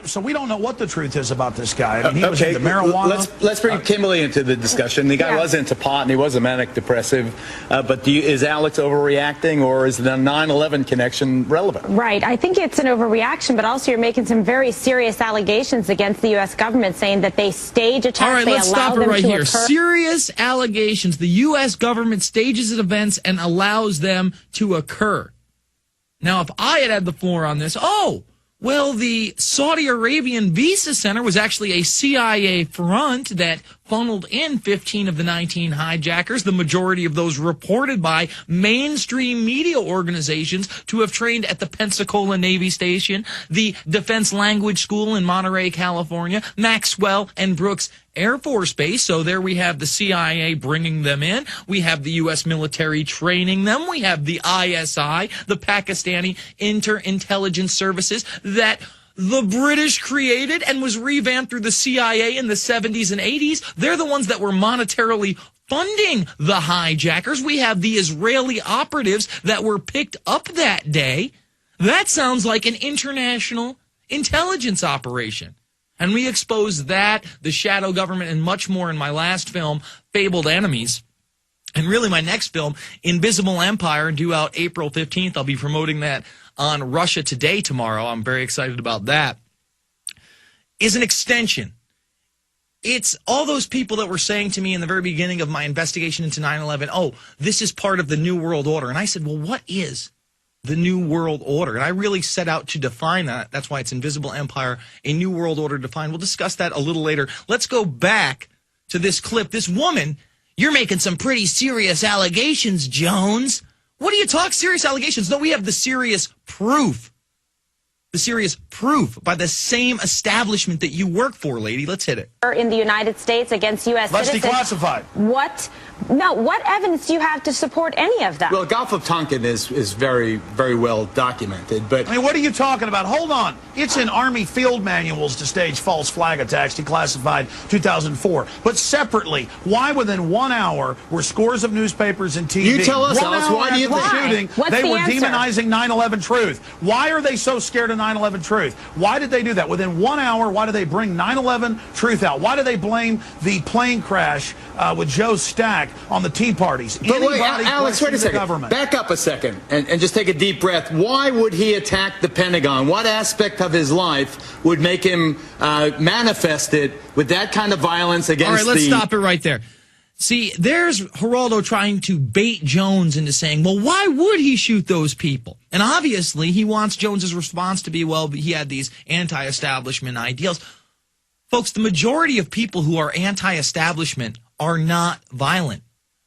So we don't know what the truth is about this guy. I mean, he was into marijuana. Let's bring Kimberly into the discussion. The guy was into pot and he was a manic depressive. But is Alex overreacting, or is the 9/11 connection relevant? Right. I think it's an overreaction, but also you're making some very serious allegations against the U.S. government, saying that they stage attacks. All right, let's stop it right here. Serious allegations. The U.S. government stages events and allows them to occur. Now, if I had the floor on this, well, the Saudi Arabian Visa Center was actually a CIA front that funneled in 15 of the 19 hijackers, the majority of those reported by mainstream media organizations to have trained at the Pensacola Navy Station, the Defense Language School in Monterey, California, Maxwell and Brooks Air Force Base. So there we have the CIA bringing them in. We have the U.S. military training them. We have the ISI, the Pakistani Inter-Intelligence Services that the British created and was revamped through the CIA in the 70s and 80s. They're the ones that were monetarily funding the hijackers. We have the Israeli operatives that were picked up that day. That sounds like an international intelligence operation. And we exposed that, the shadow government, and much more in my last film, Fabled Enemies. And really my next film, Invisible Empire, due out April 15th. I'll be promoting that on Russia Today tomorrow. I'm very excited about that. Is an extension. It's all those people that were saying to me in the very beginning of my investigation into 9/11, this is part of the New World Order. And I said, well, what is the New World Order? And I really set out to define that. That's why it's Invisible Empire, a New World Order defined. We'll discuss that a little later. Let's go back to this clip. This woman, you're making some pretty serious allegations, Jones. What do you talk serious allegations? No, we have the serious proof. The serious proof by the same establishment that you work for, lady. Let's hit it. In the United States against U.S. citizens. Let's declassify. What? No, what evidence do you have to support any of that? Well, Gulf of Tonkin is very, very well documented. But I mean, what are you talking about? Hold on. It's in Army field manuals to stage false flag attacks, declassified 2004. But separately, why within 1 hour were scores of newspapers and TV? You tell us, Alice, why do you think? Shooting, they were demonizing 9/11 truth. Why are they so scared of 9/11 truth? Why did they do that? Within 1 hour, why did they bring 9/11 truth out? Why do they blame the plane crash with Joe Stack on the Tea Parties? But wait, Alex, wait a second. Back up a second and just take a deep breath. Why would he attack the Pentagon? What aspect of his life would make him manifest it with that kind of violence against All right, let's stop it right there. See, there's Geraldo trying to bait Jones into saying, well, why would he shoot those people? And obviously, he wants Jones's response to be, well, he had these anti-establishment ideals. Folks, the majority of people who are anti-establishment are not violent.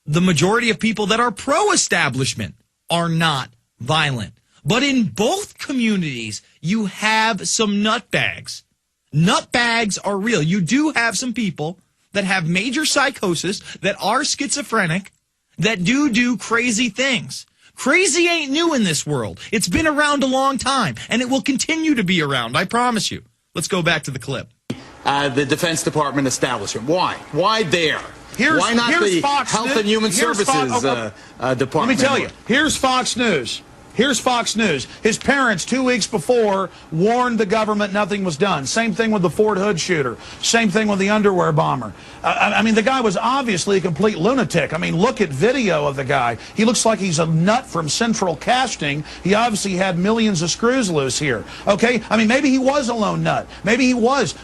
The majority of people that are pro-establishment are not violent. But in both communities, you have some nutbags. Nutbags are real. You do have some people that have major psychosis, that are schizophrenic, that do crazy things. Crazy ain't new in this world. It's been around a long time, and it will continue to be around, I promise you. Let's go back to the clip. The Defense Department establishment. Why? Why there? Why not the Fox Health and Human Services Department? Let me tell you, here's Fox News. Here's Fox News. His parents, 2 weeks before, warned the government nothing was done. Same thing with the Fort Hood shooter. Same thing with the underwear bomber. I mean, the guy was obviously a complete lunatic. I mean, look at video of the guy. He looks like he's a nut from central casting. He obviously had millions of screws loose here. Okay? I mean, maybe he was a lone nut. Maybe he was.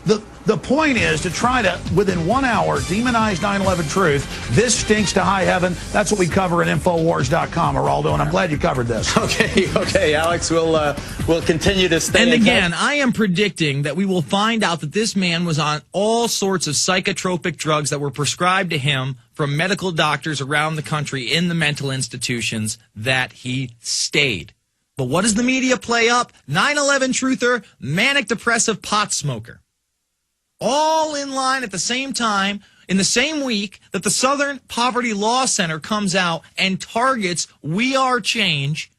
The point is to try to, within 1 hour, demonize 9/11 truth. This stinks to high heaven. That's what we cover at InfoWars.com, Geraldo, and I'm glad you covered this. Okay, Alex, we'll continue to stay. And again, I am predicting that we will find out that this man was on all sorts of psychotropic drugs that were prescribed to him from medical doctors around the country in the mental institutions that he stayed. But what does the media play up? 9/11 truther, manic depressive pot smoker. All in line at the same time, in the same week that the Southern Poverty Law Center comes out and targets We Are Change,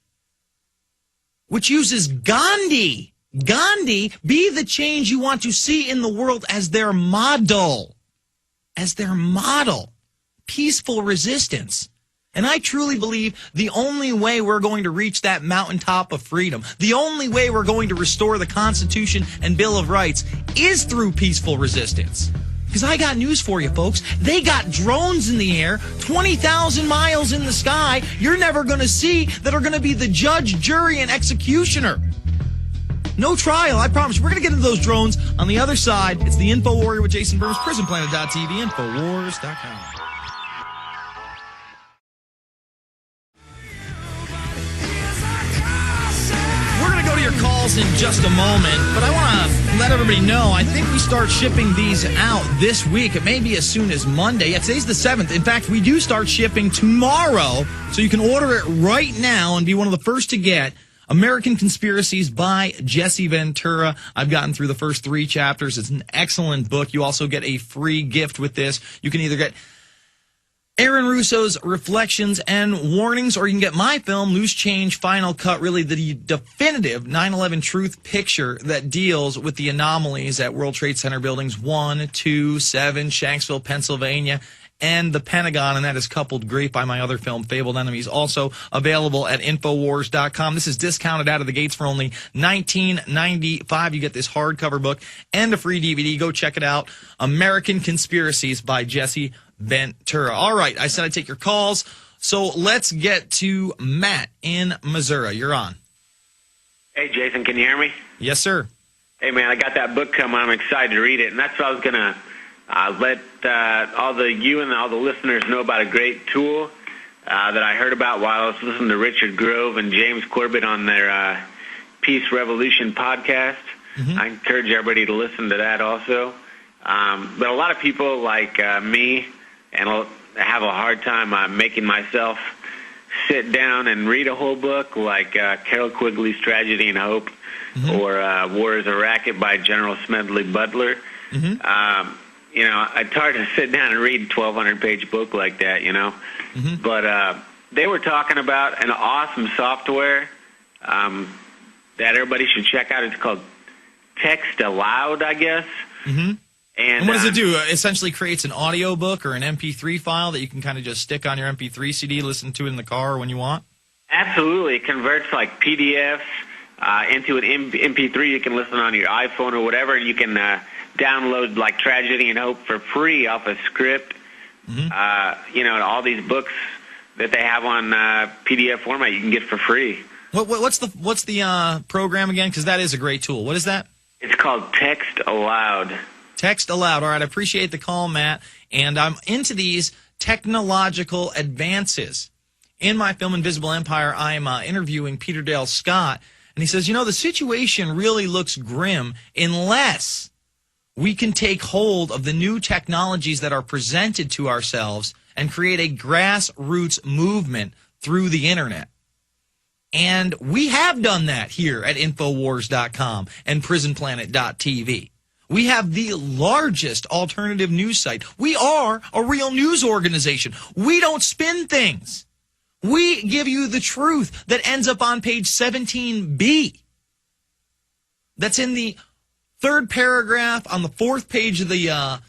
which uses Gandhi. Gandhi, be the change you want to see in the world, as their model. As their model. Peaceful resistance. And I truly believe the only way we're going to reach that mountaintop of freedom, the only way we're going to restore the Constitution and Bill of Rights is through peaceful resistance. Because I got news for you, folks. They got drones in the air, 20,000 miles in the sky, you're never going to see, that are going to be the judge, jury, and executioner. No trial, I promise. We're going to get into those drones on the other side. It's the InfoWarrior with Jason Burns, PrisonPlanet.tv, InfoWars.com. Your calls in just a moment, but I want to let everybody know, I think we start shipping these out this week. It may be as soon as Monday. Yeah, today's the 7th. In fact, we do start shipping tomorrow, so you can order it right now and be one of the first to get American Conspiracies by Jesse Ventura. I've gotten through the first 3 chapters. It's an excellent book. You also get a free gift with this. You can either get Aaron Russo's Reflections and Warnings, or you can get my film, Loose Change Final Cut, really the definitive 9/11 truth picture that deals with the anomalies at World Trade Center buildings 1, 2, 7, Shanksville, Pennsylvania, and the Pentagon, and that is coupled great by my other film, Fabled Enemies, also available at InfoWars.com. This is discounted out of the gates for only $19.95. You get this hardcover book and a free DVD. Go check it out. American Conspiracies by Jesse Ventura. All right, I said I'd take your calls, so let's get to Matt in Missouri. You're on. Hey, Jason, can you hear me? Yes, sir. Hey, man, I got that book coming. I'm excited to read it, and that's what I was going to let all the listeners know about a great tool that I heard about while I was listening to Richard Grove and James Corbett on their Peace Revolution podcast. Mm-hmm. I encourage everybody to listen to that also. But a lot of people like me and I'll have a hard time making myself sit down and read a whole book like Carol Quigley's Tragedy and Hope, mm-hmm. or War is a Racket by General Smedley Butler. Mm-hmm. It's hard to sit down and read a 1,200-page book like that, Mm-hmm. But they were talking about an awesome software that everybody should check out. It's called Text Aloud, I guess. Mm-hmm. And what does it do? Essentially creates an audio book or an MP3 file that you can kind of just stick on your MP3 CD, listen to it in the car when you want? Absolutely. It converts like PDFs into an MP3. You can listen on your iPhone or whatever, and you can download like Tragedy and Hope for free off a script. Mm-hmm. All these books that they have on PDF format you can get for free. What's the program again? Because that is a great tool. What is that? It's called Text Aloud. Text Aloud. All right, I appreciate the call, Matt. And I'm into these technological advances. In my film Invisible Empire, I'm interviewing Peter Dale Scott, and he says, the situation really looks grim unless we can take hold of the new technologies that are presented to ourselves and create a grassroots movement through the internet. And we have done that here at InfoWars.com and PrisonPlanet.tv. We have the largest alternative news site. We are a real news organization. We don't spin things. We give you the truth that ends up on page 17B. That's in the 3rd paragraph on the 4th page of the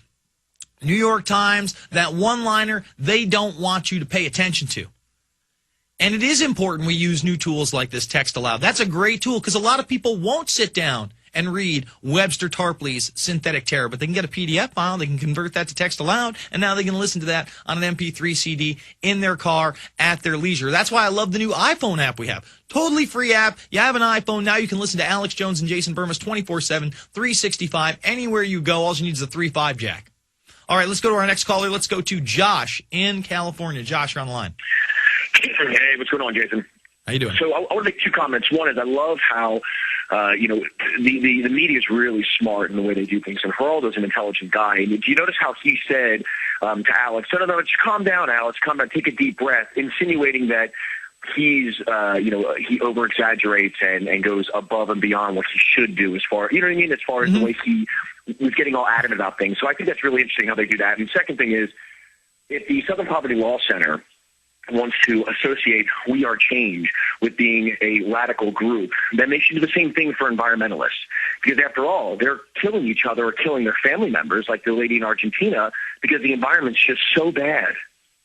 New York Times, that one-liner they don't want you to pay attention to. And it is important we use new tools like this Text Aloud. That's a great tool because a lot of people won't sit down and read Webster Tarpley's Synthetic Terror, but they can get a PDF file, they can convert that to Text Aloud, and now they can listen to that on an MP3 CD in their car at their leisure. That's why I love the new iPhone app we have. Totally free app. You have an iPhone, now you can listen to Alex Jones and Jason Burmis 24/7, 365, anywhere you go. All you need is a 3.5 jack. All right, let's go to our next caller. Let's go to Josh in California. Josh, you're on the line. Hey, what's going on, Jason? How you doing? So I want to make 2 comments. One is I love how the media is really smart in the way they do things, and Geraldo's an intelligent guy. And do you notice how he said to Alex, no, just calm down, Alex, calm down, take a deep breath, insinuating that he's, he over-exaggerates and goes above and beyond what he should do as far, as far as the way he was getting all adamant about things. So I think that's really interesting how they do that. And the second thing is, if the Southern Poverty Law Center wants to associate We Are Change with being a radical group, then they should do the same thing for environmentalists. Because after all, they're killing each other or killing their family members, like the lady in Argentina, because the environment's just so bad.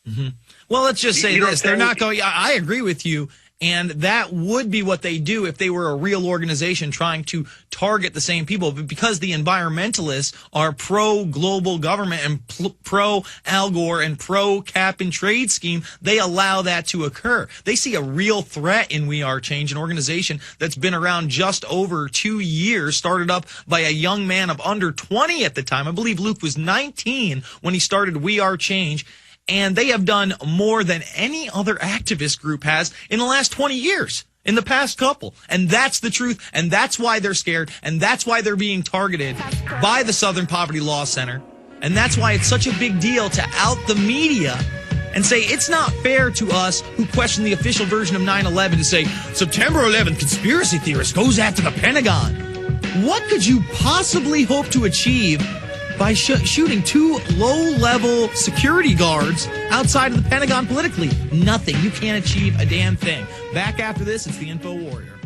Mm-hmm. Well, let's just say this. They're not going, I agree with you. And that would be what they do if they were a real organization trying to target the same people. But because the environmentalists are pro-global government and pro-Al Gore and pro-cap-and-trade scheme, they allow that to occur. They see a real threat in We Are Change, an organization that's been around just over 2 years, started up by a young man of under 20 at the time. I believe Luke was 19 when he started We Are Change. And they have done more than any other activist group has in the last 20 years, in the past couple. And that's the truth. And that's why they're scared. And that's why they're being targeted by the Southern Poverty Law Center. And that's why it's such a big deal to out the media and say it's not fair to us who question the official version of 9/11 to say September 11th conspiracy theorist goes after the Pentagon. What could you possibly hope to achieve by shooting 2 low-level security guards outside of the Pentagon politically? Nothing. You can't achieve a damn thing. Back after this, it's the Info Warrior.